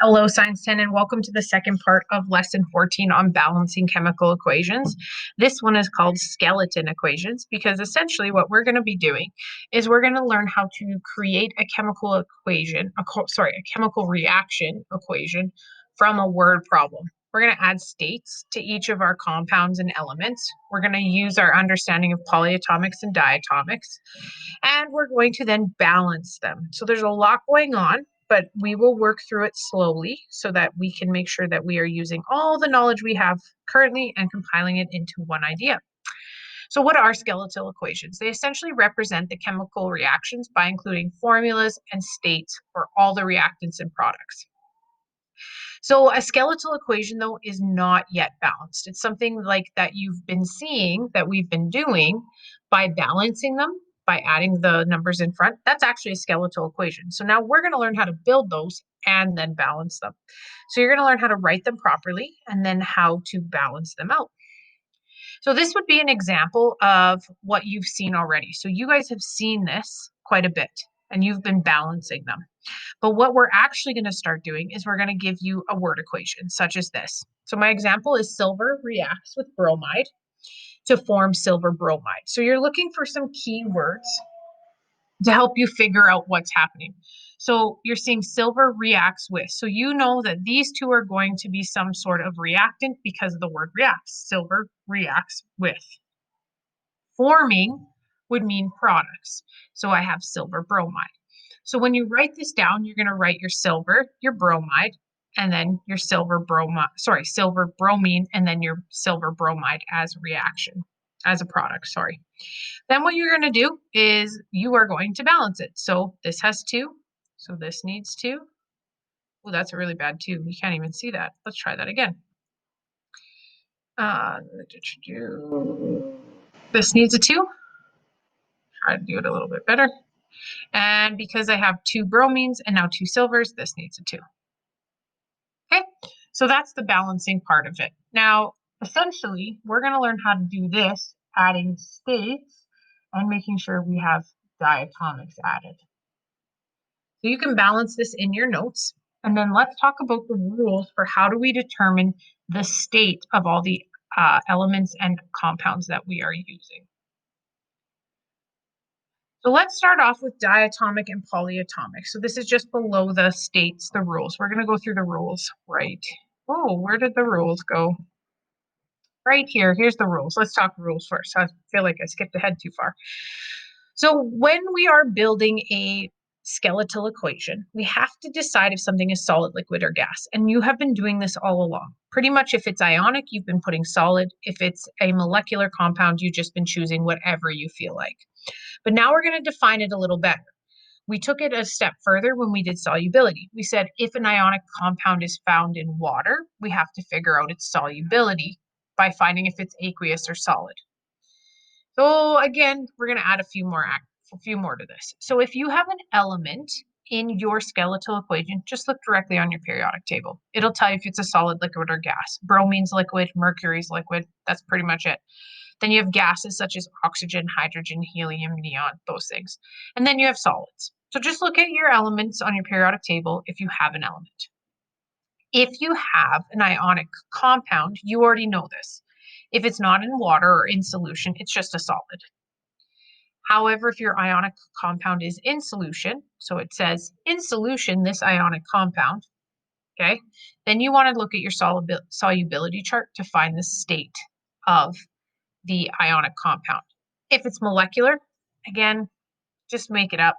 Hello, Science 10, and welcome to the second part of Lesson 14 on balancing chemical equations. This one is called skeleton equations because essentially what we're going to be doing is we're going to learn how to create a chemical equation, a chemical reaction equation from a word problem. We're going to add states to each of our compounds and elements. We're going to use our understanding of polyatomics and diatomics, and we're going to then balance them. So there's a lot going on, but we will work through it slowly so that we can make sure that we are using all the knowledge we have currently and compiling it into one idea. So what are skeletal equations? They essentially represent the chemical reactions by including formulas and states for all the reactants and products. So a skeletal equation, though, is not yet balanced. It's something like that you've been seeing that we've been doing by balancing them, by adding the numbers in front. That's actually a skeletal equation. So now we're going to learn how to build those and then balance them. So you're going to learn how to write them properly and then how to balance them out. So this would be an example of what you've seen already. So you guys have seen this quite a bit and you've been balancing them. But what we're actually going to start doing is we're going to give you a word equation such as this. So my example is silver reacts with bromide to form silver bromide. So you're looking for some key words to help you figure out what's happening. So you're seeing silver reacts with. So you know that these two are going to be some sort of reactant because of the word reacts. Silver reacts with. Forming would mean products. So I have silver bromide. So when you write this down, you're going to write your silver, your bromide, and then your silver bromine, and then your silver bromide as a reaction, as a product, sorry. Then what you're going to do is you are going to balance it. So this has two, so this needs two. Oh, that's a really bad two. You can't even see that. Let's try that again. This needs a two. Try to do it a little bit better. And because I have two bromines and now two silvers, this needs a two. Okay, so that's the balancing part of it. Now, essentially, we're going to learn how to do this, adding states and making sure we have diatomics added. So you can balance this in your notes. And then let's talk about the rules for how do we determine the state of all the elements and compounds that we are using. So let's start off with diatomic and polyatomic. So this is just below the states, the rules. We're going to go through the rules, right? Oh, where did the rules go? Right here, here's the rules. Let's talk rules first. I feel like I skipped ahead too far. So when we are building a skeletal equation, we have to decide if something is solid, liquid, or gas. And you have been doing this all along. Pretty much if it's ionic, you've been putting solid. If it's a molecular compound, you've just been choosing whatever you feel like. But now we're going to define it a little better. We took it a step further when we did solubility. We said if an ionic compound is found in water, we have to figure out its solubility by finding if it's aqueous or solid. So again, we're going to add a few more to this. So if you have an element in your skeletal equation, just look directly on your periodic table. It'll tell you if it's a solid, liquid, or gas. Bromine's liquid, mercury's liquid. That's pretty much it. Then you have gases such as oxygen, hydrogen, helium, neon, those things. And then you have solids. So just look at your elements on your periodic table if you have an element. If you have an ionic compound, you already know this. If it's not in water or in solution, it's just a solid. However, if your ionic compound is in solution, so it says in solution, this ionic compound, okay, then you want to look at your solubility chart to find the state of the ionic compound. If it's molecular, again, just make it up.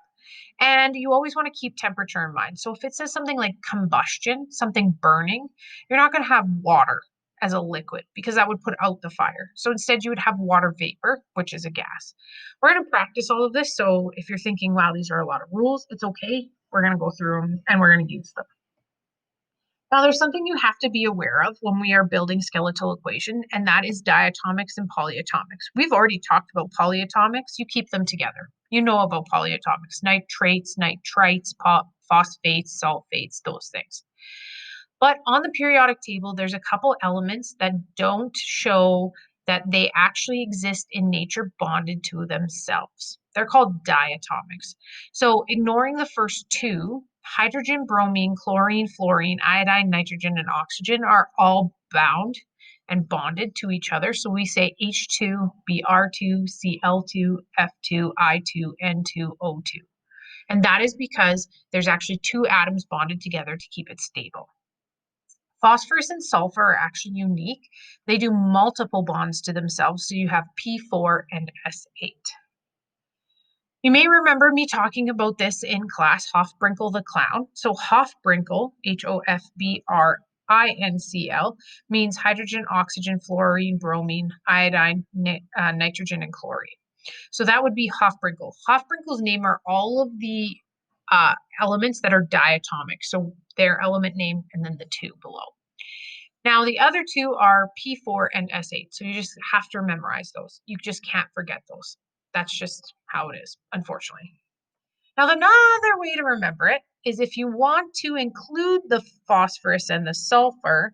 And you always want to keep temperature in mind. So if it says something like combustion, something burning, you're not going to have water as a liquid because that would put out the fire. So instead you would have water vapor, which is a gas. We're going to practice all of this. So if you're thinking, wow, these are a lot of rules, it's okay. We're going to go through them and we're going to use them. Now, there's something you have to be aware of when we are building skeletal equation, and that is diatomics and polyatomics. We've already talked about polyatomics. You keep them together. You know about polyatomics, nitrates, nitrites, phosphates, sulfates, those things. But on the periodic table, there's a couple elements that don't show that they actually exist in nature bonded to themselves. They're called diatomics. So ignoring the first two, hydrogen, bromine, chlorine, fluorine, iodine, nitrogen, and oxygen are all bound and bonded to each other. So we say H2, Br2, Cl2, F2, I2, N2, O2. And that is because there's actually two atoms bonded together to keep it stable. Phosphorus and sulfur are actually unique. They do multiple bonds to themselves, so you have P4 and S8. You may remember me talking about this in class, Hofbrinkel the clown. So Hofbrinkel, Hofbrincl, means hydrogen, oxygen, fluorine, bromine, iodine, nitrogen, and chlorine. So that would be Hofbrinkel. Hofbrinkel's name are all of the elements that are diatomic. So their element name and then the two below. Now the other two are P4 and S8. So you just have to memorize those. You just can't forget those. That's just how it is, unfortunately. Now, another way to remember it is if you want to include the phosphorus and the sulfur,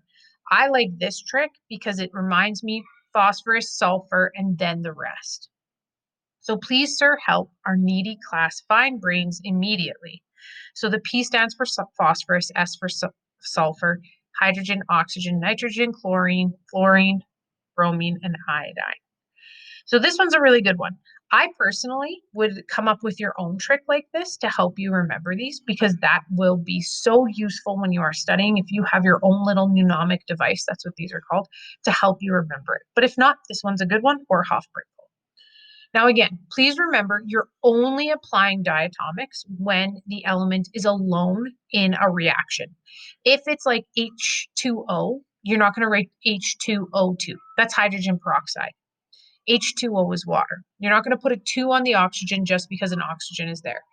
I like this trick because it reminds me phosphorus, sulfur, and then the rest. So please, sir, help our needy class find brains immediately. So the P stands for phosphorus, S for sulfur, hydrogen, oxygen, nitrogen, chlorine, fluorine, bromine, and iodine. So this one's a really good one. I personally would come up with your own trick like this to help you remember these because that will be so useful when you are studying. If you have your own little mnemonic device, that's what these are called, to help you remember it. But if not, this one's a good one, or Hofbrinkel. Now again, please remember you're only applying diatomics when the element is alone in a reaction. If it's like H2O, you're not going to write H2O2. That's hydrogen peroxide. H2O is water. You're not going to put a 2 on the oxygen just because an oxygen is there.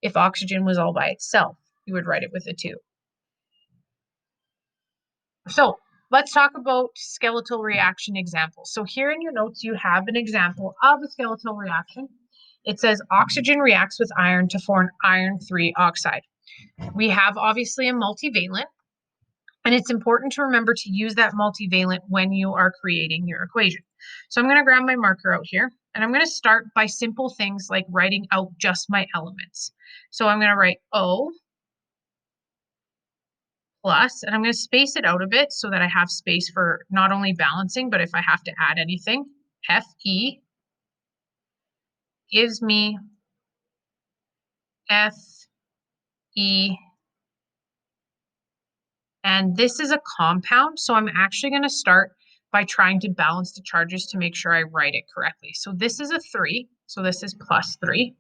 If oxygen was all by itself, you would write it with a 2. So let's talk about skeletal reaction examples. So here in your notes, you have an example of a skeletal reaction. It says oxygen reacts with iron to form iron 3 oxide. We have obviously a multivalent, and it's important to remember to use that multivalent when you are creating your equation. So I'm going to grab my marker out here, and I'm going to start by simple things like writing out just my elements. So I'm going to write O plus, and I'm going to space it out a bit so that I have space for not only balancing, but if I have to add anything, Fe gives me Fe, and this is a compound, so I'm actually going to start by trying to balance the charges to make sure I write it correctly. So this is a 3, so this is plus 3,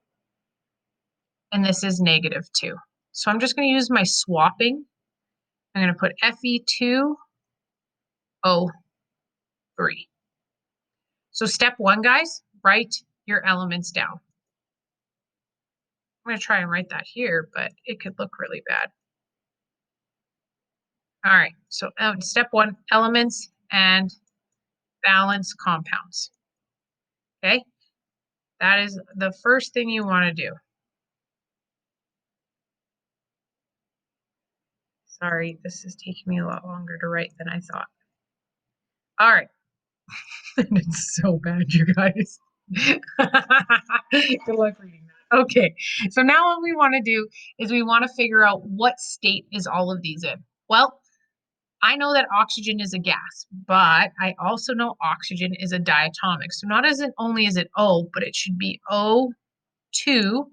and this is negative 2. So I'm just going to use my swapping. I'm going to put Fe2O3. So step 1, guys, write your elements down. I'm going to try and write that here, but it could look really bad. All right, so step 1, elements and balance compounds. Okay, that is the first thing you want to do. Sorry, this is taking me a lot longer to write than I thought. All right. It's so bad, you guys. Good luck reading that. Okay, so now what we want to do is we want to figure out what state is all of these in. Well, I know that oxygen is a gas, but I also know oxygen is a diatomic. So not as it only is it O, but it should be O2,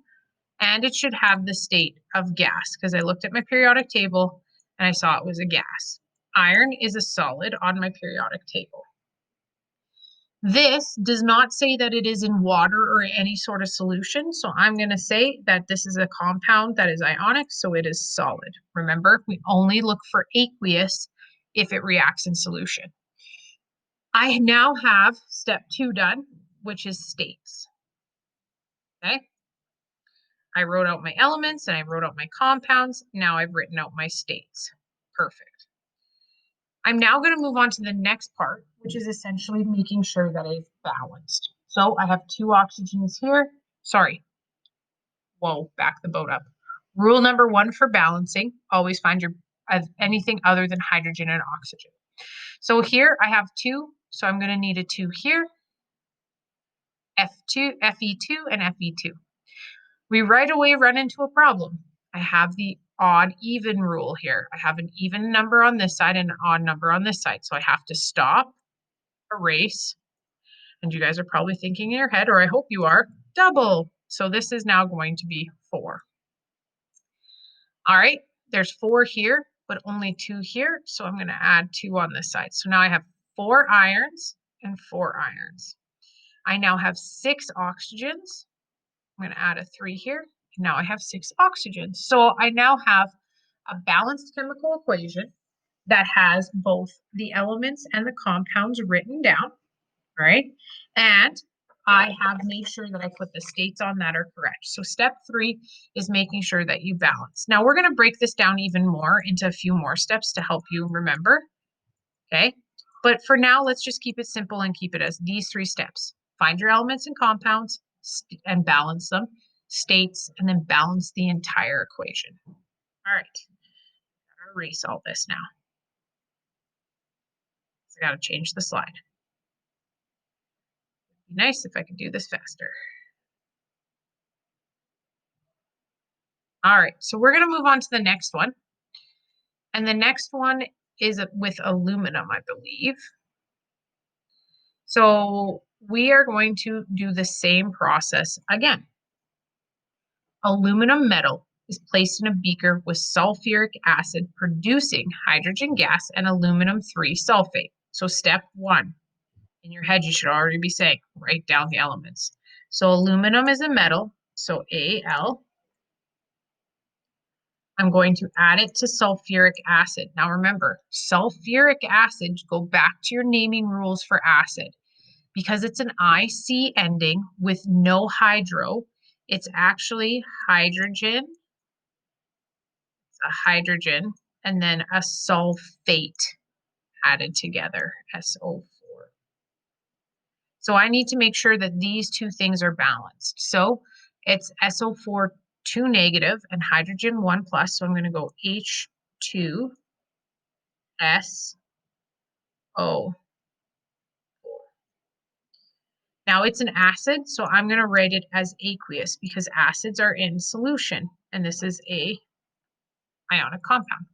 and it should have the state of gas because I looked at my periodic table and I saw it was a gas. Iron is a solid on my periodic table. This does not say that it is in water or any sort of solution, so I'm going to say that this is a compound that is ionic, so it is solid. Remember, we only look for aqueous if it reacts in solution. I now have step 2 done, which is states. Okay? I wrote out my elements and I wrote out my compounds. Now I've written out my states. Perfect. I'm now going to move on to the next part, which is essentially making sure that it's balanced. So I have 2 oxygens here. Sorry. Whoa, back the boat up. Rule number 1 for balancing, always find your as anything other than hydrogen and oxygen. So here I have 2, so I'm going to need a 2 here, Fe2 and Fe2. We right away run into a problem. I have the odd even rule here. I have an even number on this side and an odd number on this side. So I have to stop, erase, and you guys are probably thinking in your head, or I hope you are, double. So this is now going to be 4. All right, there's 4 here, but only 2 here. So I'm going to add 2 on this side. So now I have 4 irons and 4 irons. I now have 6 oxygens. I'm going to add a 3 here. And now I have 6 oxygens. So I now have a balanced chemical equation that has both the elements and the compounds written down, right? And I have made sure that I put the states on that are correct. So step 3 is making sure that you balance. Now we're going to break this down even more into a few more steps to help you remember, okay? But for now, let's just keep it simple and keep it as these 3 steps. Find your elements and compounds and balance them, states, and then balance the entire equation. All right, I'll erase all this now. I got to change the slide. It'd be nice if I could do this faster. All right, so we're going to move on to the next one. And the next one is with aluminum, I believe. So we are going to do the same process again. Aluminum metal is placed in a beaker with sulfuric acid producing hydrogen gas and aluminum 3 sulfate. So step 1, in your head you should already be saying, write down the elements. So aluminum is a metal, so Al. I'm going to add it to sulfuric acid. Now remember, sulfuric acid, go back to your naming rules for acid. Because it's an IC ending with no hydro, it's actually hydrogen, a hydrogen, and then a sulfate added together, SO4. So I need to make sure that these 2 things are balanced. So it's SO4 2 negative and hydrogen 1 plus. So I'm going to go H2 SO4. Now it's an acid, so I'm going to write it as aqueous because acids are in solution, and this is a ionic compound.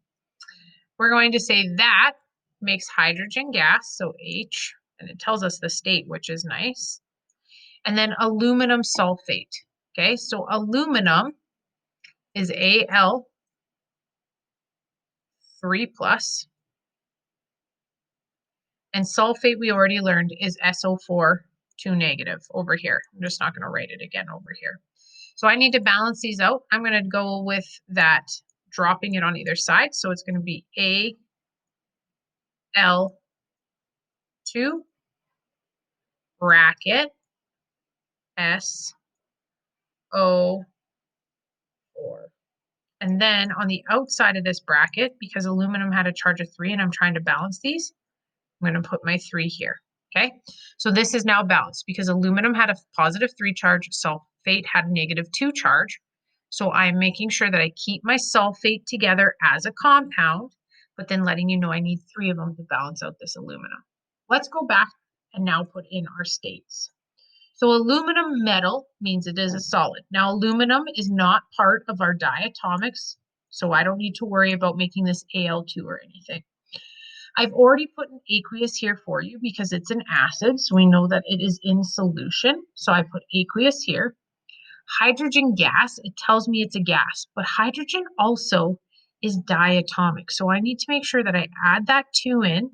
We're going to say that makes hydrogen gas, so H, and it tells us the state, which is nice. And then aluminum sulfate. Okay, so aluminum is Al 3 plus, and sulfate we already learned is SO4 2 negative over here. I'm just not going to write it again over here. So I need to balance these out. I'm going to go with that, dropping it on either side. So it's going to be Al2 bracket SO4. And then on the outside of this bracket, because aluminum had a charge of 3 and I'm trying to balance these, I'm going to put my 3 here. Okay, so this is now balanced because aluminum had a positive 3 charge, sulfate had a negative 2 charge. So I'm making sure that I keep my sulfate together as a compound, but then letting you know I need 3 of them to balance out this aluminum. Let's go back and now put in our states. So aluminum metal means it is a solid. Now aluminum is not part of our diatomics, so I don't need to worry about making this Al2 or anything. I've already put an aqueous here for you because it's an acid, so we know that it is in solution. So I put aqueous here. Hydrogen gas, it tells me it's a gas, but hydrogen also is diatomic. So I need to make sure that I add that 2 in,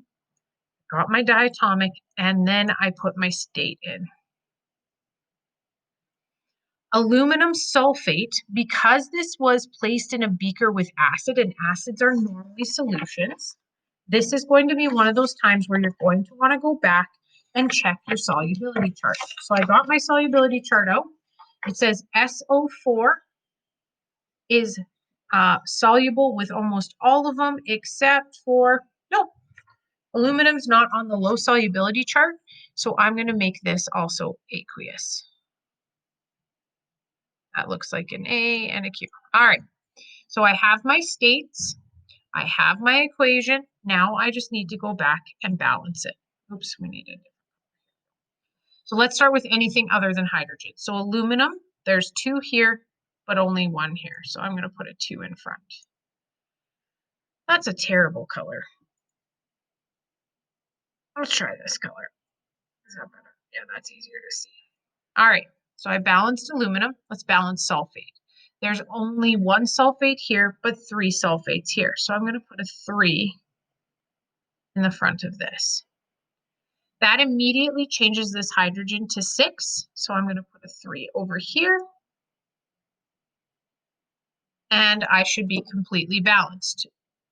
got my diatomic, and then I put my state in. Aluminum sulfate, because this was placed in a beaker with acid, and acids are normally solutions, this is going to be one of those times where you're going to want to go back and check your solubility chart. So I got my solubility chart out. It says SO4 is soluble with almost all of them except for, no, aluminum's not on the low solubility chart. So I'm going to make this also aqueous. That looks like an A and a Q. All right, so I have my states. I have my equation. Now I just need to go back and balance it. Oops, we need it. So let's start with anything other than hydrogen. So aluminum, there's 2 here, but only 1 here. So I'm going to put a 2 in front. That's a terrible color. Let's try this color. Is that better? Yeah, that's easier to see. All right, so I balanced aluminum. Let's balance sulfate. There's only 1 sulfate here, but 3 sulfates here. So I'm going to put a 3 in the front of this. That immediately changes this hydrogen to 6. So I'm going to put a 3 over here. And I should be completely balanced.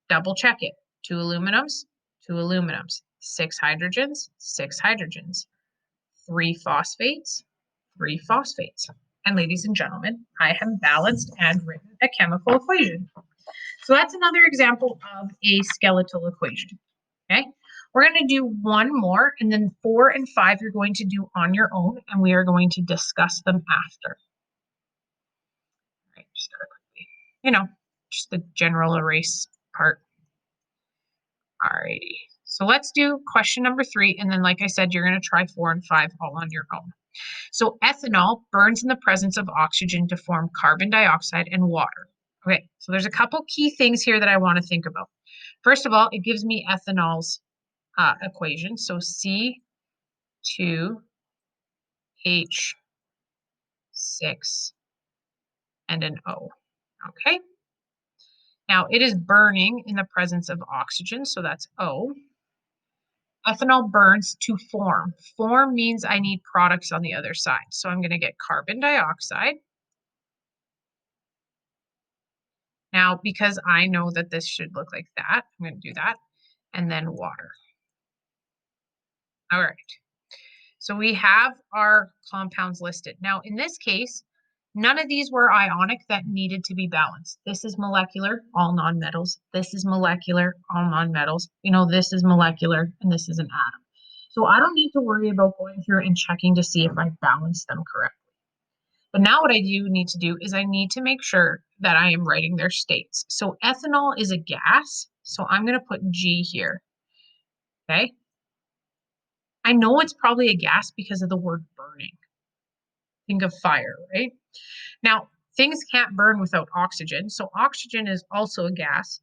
Double check it. 2 aluminums, 2 aluminums, 6 hydrogens, 6 hydrogens, 3 phosphates, 3 phosphates. And ladies and gentlemen, I have balanced and written a chemical equation. So that's another example of a skeletal equation. Okay, we're going to do one more, and then 4 and 5 you're going to do on your own, and we are going to discuss them after. All right, just gotta quickly, just the general erase part. All righty. So let's do question number 3, and then like I said, you're going to try 4 and 5 all on your own. So ethanol burns in the presence of oxygen to form carbon dioxide and water. Okay, so there's a couple key things here that I want to think about. First of all, it gives me ethanol's equation. So C2H6 and an O. Okay. Now it is burning in the presence of oxygen, so that's O. Ethanol burns to form. Form means I need products on the other side. So I'm going to get carbon dioxide. Now, because I know that this should look like that, I'm going to do that. And then water. All right. So we have our compounds listed. Now, in this case, none of these were ionic that needed to be balanced. This is molecular, all nonmetals. This is molecular, all nonmetals. This is molecular, and this is an atom. So I don't need to worry about going through and checking to see if I balanced them correctly. But now what I do need to do is I need to make sure that I am writing their states. So ethanol is a gas, so I'm going to put G here. Okay. I know it's probably a gas because of the word burning. Think of fire, right? Now, things can't burn without oxygen, so oxygen is also a gas.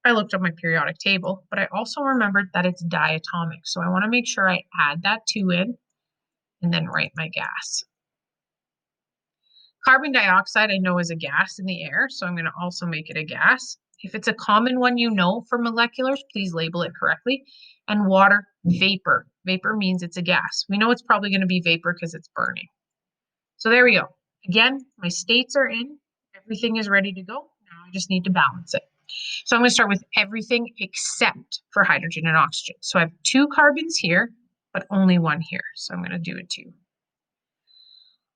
I looked up my periodic table, but I also remembered that it's diatomic, so I want to make sure I add that 2 in and then write my gas. Carbon dioxide I know is a gas in the air, so I'm going to also make it a gas. If it's a common one for moleculars, please label it correctly. And water, vapor. Vapor means it's a gas. We know it's probably going to be vapor because it's burning. So there we go. Again, my states are in. Everything is ready to go. Now I just need to balance it. So I'm going to start with everything except for hydrogen and oxygen. So I have 2 carbons here, but only 1 here. So I'm going to do a 2.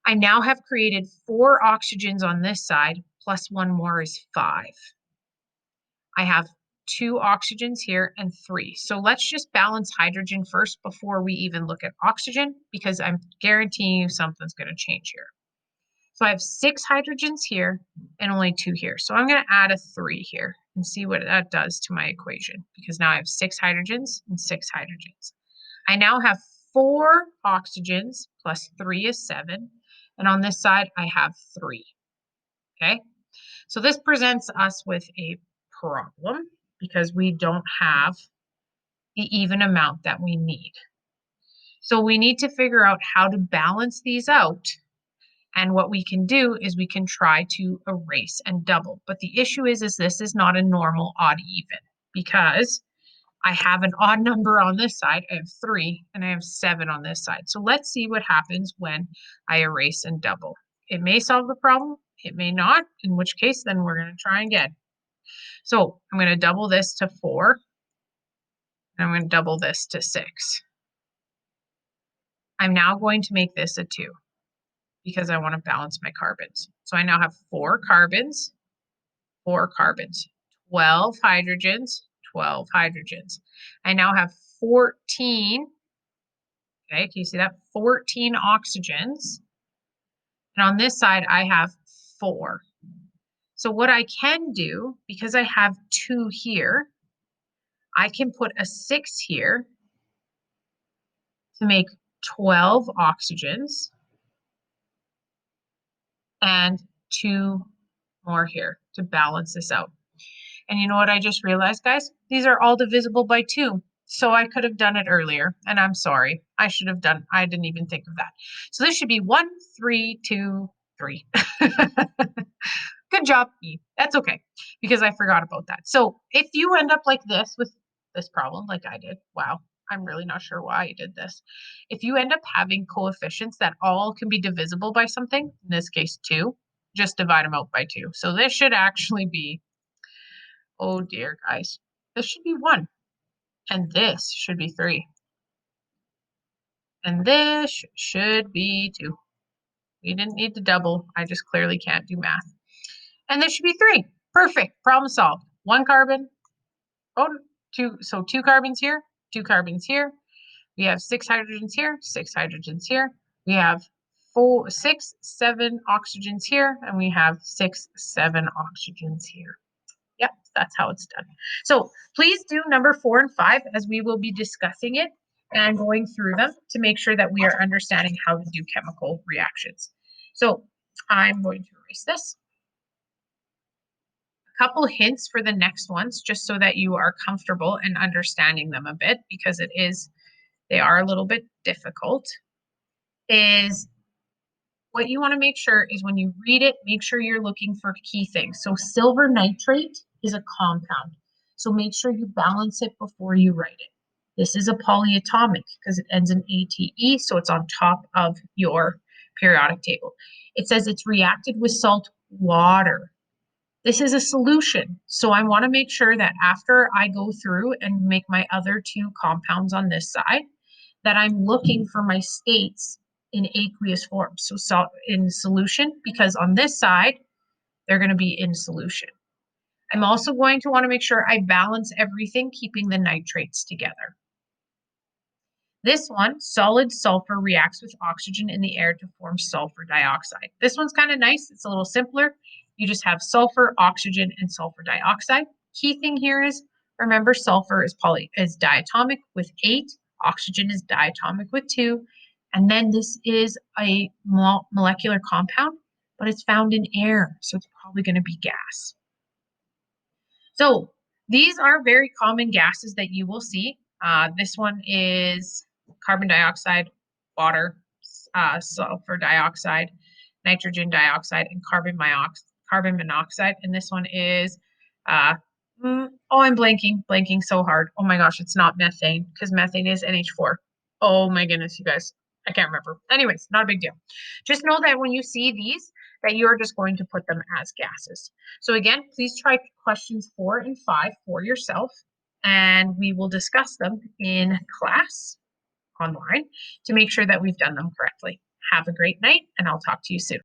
I now have created 4 oxygens on this side, plus 1 more is 5. I have 2 oxygens here and 3. So let's just balance hydrogen first before we even look at oxygen, because I'm guaranteeing you something's going to change here. So I have 6 hydrogens here and only 2 here. So I'm going to add a 3 here and see what that does to my equation, because now I have 6 hydrogens and 6 hydrogens. I now have 4 oxygens plus 3 is 7. And on this side, I have 3. Okay, so this presents us with a problem because we don't have the even amount that we need. So we need to figure out how to balance these out. And what we can do is we can try to erase and double. But the issue is this is not a normal odd even, because I have an odd number on this side. I have 3 and I have 7 on this side. So let's see what happens when I erase and double. It may solve the problem. It may not, in which case then we're going to try again. So I'm going to double this to 4. And I'm going to double this to 6. I'm now going to make this a 2 because I want to balance my carbons. So I now have 4 carbons, 4 carbons, 12 hydrogens, 12 hydrogens. I now have 14. Okay, can you see that? 14 oxygens. And on this side, I have 4. So what I can do, because I have 2 here, I can put a 6 here to make 12 oxygens and 2 more here to balance this out. And you know what I just realized, guys? These are all divisible by 2. So I could have done it earlier, and I'm sorry. I didn't even think of that. So this should be 1, 3, 2, 3. Good job, me. That's okay, because I forgot about that. So if you end up like this with this problem, like I did, wow, I'm really not sure why I did this. If you end up having coefficients that all can be divisible by something, in this case 2, just divide them out by 2. So this should actually be, oh dear, guys, this should be 1, and this should be 3, and this should be 2. We didn't need to double. I just clearly can't do math. And this should be 3. Perfect. Problem solved. 1 carbon. Oh, 2. So 2 carbons here, 2 carbons here. We have 6 hydrogens here, 6 hydrogens here. We have 4, 6, 7 oxygens here, and we have 6, 7 oxygens here. Yep, that's how it's done. So please do number 4 and 5, as we will be discussing it and going through them to make sure that we are understanding how to do chemical reactions. So I'm going to erase this. A couple hints for the next ones, just so that you are comfortable in understanding them a bit, because they are a little bit difficult, is what you want to make sure is when you read it, make sure you're looking for key things. So silver nitrate is a compound. So make sure you balance it before you write it. This is a polyatomic because it ends in ATE, so it's on top of your periodic table. It says it's reacted with salt water. This is a solution. So I want to make sure that after I go through and make my other 2 compounds on this side, that I'm looking for my states in aqueous form. So in solution, because on this side, they're going to be in solution. I'm also going to want to make sure I balance everything, keeping the nitrates together. This one, solid sulfur reacts with oxygen in the air to form sulfur dioxide. This one's kind of nice. It's a little simpler. You just have sulfur, oxygen, and sulfur dioxide. Key thing here is, remember, sulfur is diatomic with 8, oxygen is diatomic with 2, and then this is a molecular compound, but it's found in air, so it's probably going to be gas. So these are very common gases that you will see. This one is carbon dioxide, water, sulfur dioxide, nitrogen dioxide, and carbon monoxide. And this one is, oh, I'm blanking so hard. Oh my gosh, it's not methane, because methane is NH4. Oh my goodness, you guys, I can't remember. Anyways, not a big deal. Just know that when you see these, that you're just going to put them as gases. So again, please try questions 4 and 5 for yourself, and we will discuss them in class online to make sure that we've done them correctly. Have a great night, and I'll talk to you soon.